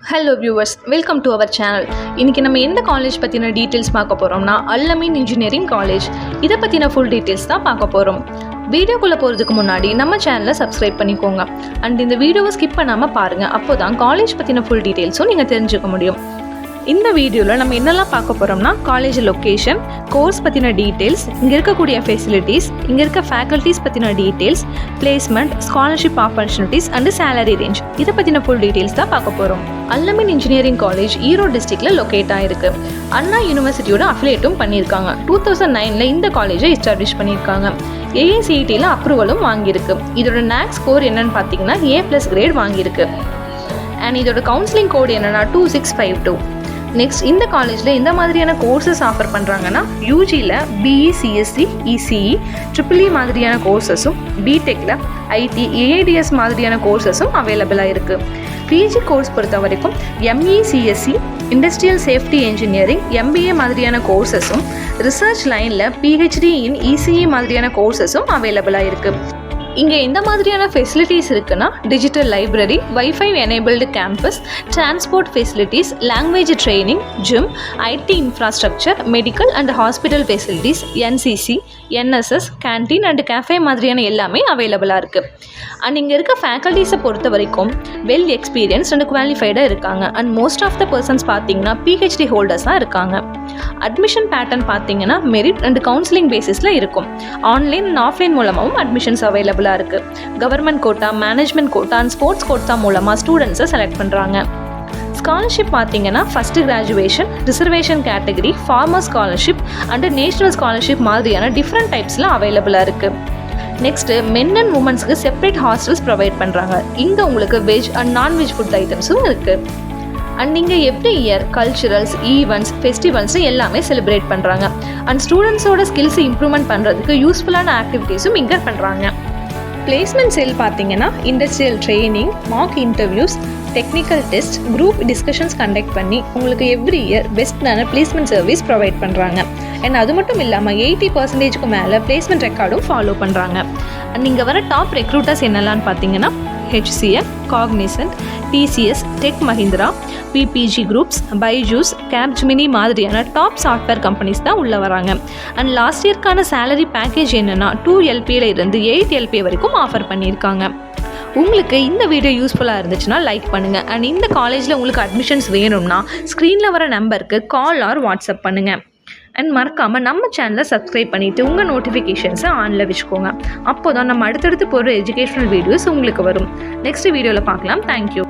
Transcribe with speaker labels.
Speaker 1: Hello viewers, welcome to our channel. இன்றைக்கி நம்ம எந்த காலேஜ் பற்றின டீட்டெயில்ஸ் பார்க்க போகிறோம்னா அல்-அமீன் இன்ஜினியரிங் காலேஜ். இதை பற்றின ஃபுல் டீட்டெயில்ஸ் தான் பார்க்க போகிறோம். வீடியோக்குள்ளே போகிறதுக்கு முன்னாடி நம்ம சேனலை சப்ஸ்கிரைப் பண்ணிக்கோங்க அண்ட் இந்த வீடியோவை ஸ்கிப் பண்ணாமல் பாருங்கள். அப்போ தான் காலேஜ் பற்றின ஃபுல் டீட்டெயில்ஸும் நீங்கள் தெரிஞ்சுக்க முடியும். இந்த வீடியோவில் நம்ம என்னெல்லாம் பார்க்க போகிறோம்னா காலேஜ் லொக்கேஷன், கோர்ஸ் பற்றின டீட்டெயில்ஸ், இங்கே இருக்கக்கூடிய ஃபெசிலிட்டிஸ், இங்கே இருக்க ஃபேக்கல்ட்டிஸ் பற்றின details, placement, scholarship opportunities and salary range, இதை பற்றின ஃபுல் டீட்டெயில்ஸ் தான் பார்க்க போகிறோம். அல்-அமீன் இன்ஜினியரிங் காலேஜ் ஈரோடு டிஸ்ட்ரிக்டில் லொக்கேட் ஆகிருக்கு. அண்ணா யூனிவர்சிட்டியோட அஃபிலியேட்டும் பண்ணியிருக்காங்க. 2009 இந்த காலேஜை எஸ்டாப்ளிஷ் பண்ணியிருக்காங்க. AICTEயில் அப்ரூவலும் வாங்கியிருக்கு. இதோட NAAC ஸ்கோர் என்னன்னு பார்த்தீங்கன்னா A+ கிரேட் வாங்கியிருக்கு. அண்ட் இதோட கவுன்சிலிங் கோடு என்னென்னா 2652. நெக்ஸ்ட், இந்த காலேஜில் இந்த மாதிரியான கோர்சஸ் ஆஃபர் பண்ணுறாங்கன்னா யூஜியில் BE CSE ECE EEE மாதிரியான கோர்சஸும், பிடெக்கில் IT AIDS மாதிரியான கோர்சஸும் அவைலபிளாக இருக்குது. PG கோர்ஸ் பொறுத்த வரைக்கும் ME CSE industrial safety engineering MBA மாதிரியான கோர்சஸும், ரிசர்ச் லைனில் PhD இன் ECE மாதிரியான கோர்சஸும் அவைலபிளாக இருக்குது. இங்கே எந்த மாதிரியான ஃபெசிலிட்டிஸ் இருக்குன்னா digital library, wifi enabled campus, transport facilities, language training, gym, IT infrastructure, medical and hospital facilities, NCC, NSS, canteen and cafe மாதிரியான எல்லாமே அவைலபிளாக இருக்குது. அண்ட் இங்கே இருக்க ஃபேக்கல்ட்டிஸை பொறுத்த வரைக்கும் வெல் எக்ஸ்பீரியன்ஸ் அண்ட் குவாலிஃபைடாக இருக்காங்க. And most of the persons பார்த்தீங்கன்னா PhD ஹோல்டர்ஸாக இருக்காங்க. அட்மிஷன் பேட்டர்ன் பார்த்தீங்கன்னா மெரிட் அண்ட் கவுன்சிலிங் பேசிஸில் இருக்கும். ஆன்லைன் அண்ட் ஆஃப்லைன் மூலமாகவும் அட்மிஷன்ஸ் அவைலபிளாக இருக்குது. Government quota, management quota and sports quota மூலமாக ஸ்டூடெண்ட்ஸை செலக்ட் பண்ணுறாங்க. ஸ்காலர்ஷிப் பார்த்தீங்கன்னா first graduation, reservation category, farmer scholarship and national scholarship மாதிரியான டிஃப்ரெண்ட் டைப்ஸில் அவைலபிளாக இருக்குது. நெக்ஸ்ட்டு, மென் அண்ட் உமன்ஸ்க்கு செப்பரேட் ஹாஸ்டல்ஸ் ப்ரொவைட் பண்ணுறாங்க. இங்கே உங்களுக்கு வெஜ் அண்ட் நான்வெஜ் ஃபுட் ஐட்டம்ஸும் இருக்குது. அண்ட் இங்கே every year culturals, events, festivals எல்லாமே செலிப்ரேட் பண்ணுறாங்க. அண்ட் ஸ்டூடெண்ட்ஸோட ஸ்கில்ஸ் இம்ப்ரூவ்மெண்ட் பண்ணுறதுக்கு யூஸ்ஃபுல்லான ஆக்டிவிட்டீஸும் இங்கே பண்ணுறாங்க. பிளேஸ்மெண்ட் செல் பார்த்தீங்கன்னா industrial training, mark interviews, technical test, group discussions conduct பண்ணி உங்களுக்கு எவ்ரி இயர் பெஸ்ட்டான பிளேஸ்மெண்ட் சர்வீஸ் ப்ரொவைட் பண்ணுறாங்க. அண்ட் அது மட்டும் இல்லாமல் 80% மேலே பிளேஸ்மெண்ட் ரெக்கார்டும் ஃபாலோ பண்ணுறாங்க. அண்ட் இங்கே வர டாப் ரெக்ரூட்டர்ஸ் என்னெல்லான்னு பார்த்தீங்கன்னா HCL, Cognizant, TCS, tech Mahindra, PPG groups, Byju's, Capgemini மாதிரியான டாப் சாஃப்ட்வேர் கம்பெனிஸ் தான் உள்ளே வராங்க. அண்ட் லாஸ்ட் இயர்க்கான சேலரி பேக்கேஜ் என்னென்னா 2 LPA இருந்து 8 LPA வரைக்கும் ஆஃபர் பண்ணியிருக்காங்க. உங்களுக்கு இந்த வீடியோ யூஸ்ஃபுல்லாக இருந்துச்சுன்னா லைக் பண்ணுங்கள். அண்ட் இந்த காலேஜில் உங்களுக்கு அட்மிஷன்ஸ் வேணும்னா ஸ்க்ரீனில் வர நம்பருக்கு கால் ஆர் வாட்ஸ்அப் பண்ணுங்கள். அண்ட் மறக்காமல் நம்ம சேனலை சப்ஸ்கிரைப் பண்ணிவிட்டு உங்கள் நோட்டிஃபிகேஷன்ஸை ஆனில் வச்சுக்கோங்க. அப்போ தான் நம்ம அடுத்தடுத்து போகிற எஜுகேஷ்னல் வீடியோஸ் உங்களுக்கு வரும். நெக்ஸ்ட் வீடியோவில் பார்க்கலாம். தேங்க்யூ.